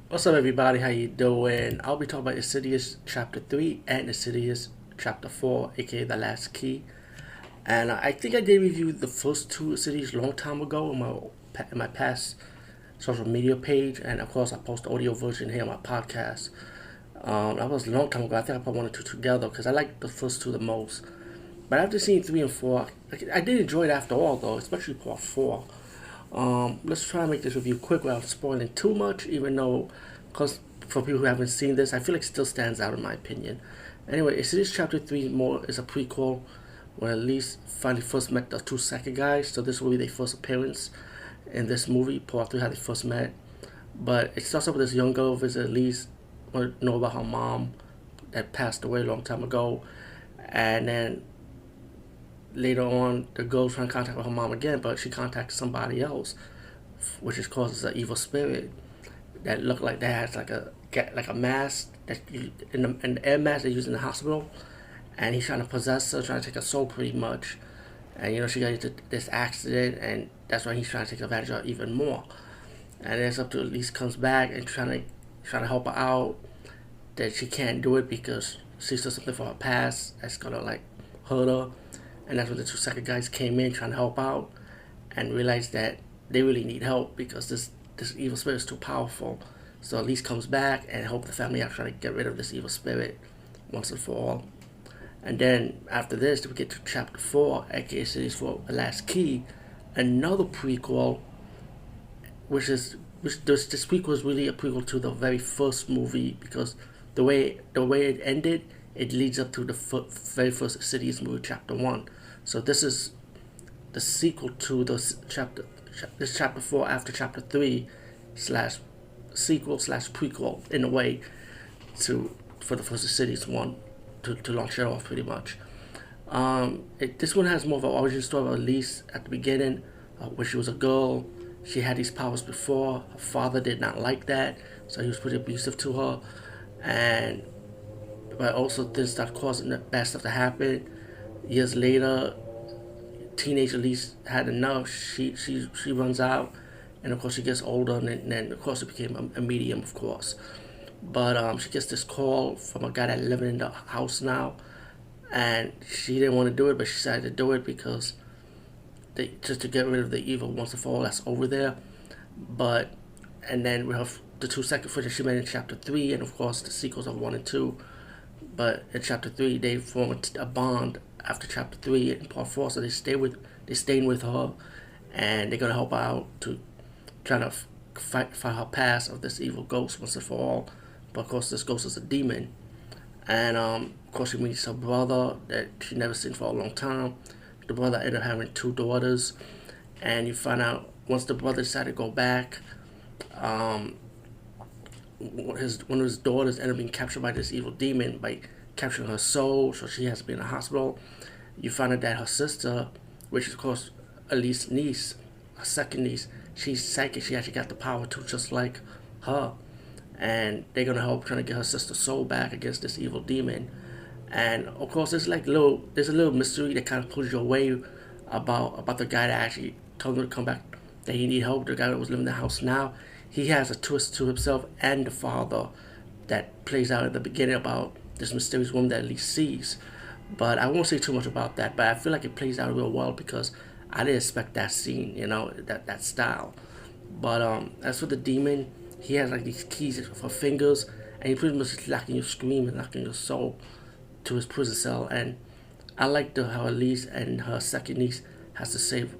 What's up, everybody? How you doing? I'll be talking about Insidious Chapter 3 and Insidious Chapter 4, aka The Last Key. And I think I did review the first two Insidious a long time ago in my past social media page. And of course, I post the audio version here on my podcast. That was a long time ago. I think I put one or two together because I like the first two the most. But after seeing 3 and 4, I did enjoy it after all, though, especially part 4. Let's try and make this review quick without spoiling too much, even though, because for people who haven't seen this, I feel like it still stands out in my opinion. Anyway, Insidious Chapter 3 more is a prequel when at least finally first met the two second guys, so this will be their first appearance in this movie. Part 3 how they first met. But it starts off with this young girl visit at least want to know about her mom that passed away a long time ago, and then later on, the girl trying to contact her mom again, but she contacts somebody else, which is causes an evil spirit that look like that has like a mask that an air mask they use in the hospital, and he's trying to possess her, trying to take her soul pretty much, and she got into this accident, and that's why he's trying to take advantage of her even more, and it's up to Elise comes back and trying to help her out, that she can't do it because she does something for her past that's gonna like hurt her. And that's when the two second guys came in trying to help out and realized that they really need help because this evil spirit is too powerful. So Elise comes back and help the family out trying to get rid of this evil spirit once and for all. And then after this, we get to chapter 4, aka Series 4, The Last Key, another prequel, which this prequel is really a prequel to the very first movie because the way it ended, it leads up to the very first Insidious movie, chapter 1. So this is the sequel to this chapter 4 after chapter 3 slash sequel slash prequel in a way for the first Insidious one to launch it off pretty much. This one has more of an origin story of Elise at the beginning, where she was a girl. She had these powers before. Her father did not like that, so he was pretty abusive to her, and but also things start causing bad stuff to happen. Years later, teenage Elise had enough. She runs out, and of course she gets older, and then of course it became a medium, of course. But she gets this call from a guy that living in the house now, and she didn't want to do it, but she decided to do it because just to get rid of the evil once and for all that's over there. But and then we have the two second footage she made in chapter 3, and of course the sequels of 1 and 2. But in chapter 3, they form a bond after chapter 3 and part 4, so they staying with her, and they're gonna help her out to try to fight her past of this evil ghost once and for all. But of course, this ghost is a demon, and of course she meets her brother that she never seen for a long time. The brother ended up having two daughters, and you find out once the brother decided to go back, um, one of his daughters ended up being captured by this evil demon by capturing her soul, so she has to be in a hospital. You find out that her sister, which is of course Elise's niece, her second niece, she's psychic. She actually got the power too, just like her, and they're gonna help trying to get her sister's soul back against this evil demon. And of course, there's a little mystery that kind of pulls you away about the guy that actually told him to come back, that he need help. The guy that was living in the house now, he has a twist to himself and the father that plays out at the beginning about this mysterious woman that Elise sees. But I won't say too much about that. But I feel like it plays out real well because I didn't expect that scene, that style. But as for the demon, he has like these keys for fingers, and he pretty much is locking your scream and locking your soul to his prison cell. And I like how Elise and her second niece has to save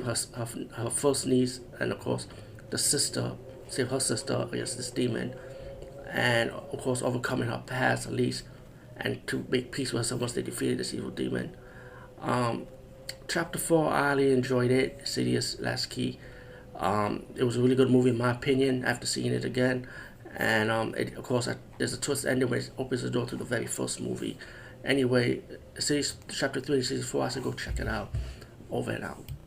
her first niece, and of course the sister, save her sister against this demon, and of course overcoming her past at least, and to make peace with herself once they defeated this evil demon. Um, Chapter 4, I highly enjoyed it. Insidious Last Key. It was a really good movie in my opinion after seeing it again. And of course, there's a twist ending where it opens the door to the very first movie. Anyway, series chapter 3 and series 4, I said go check it out. Over and out.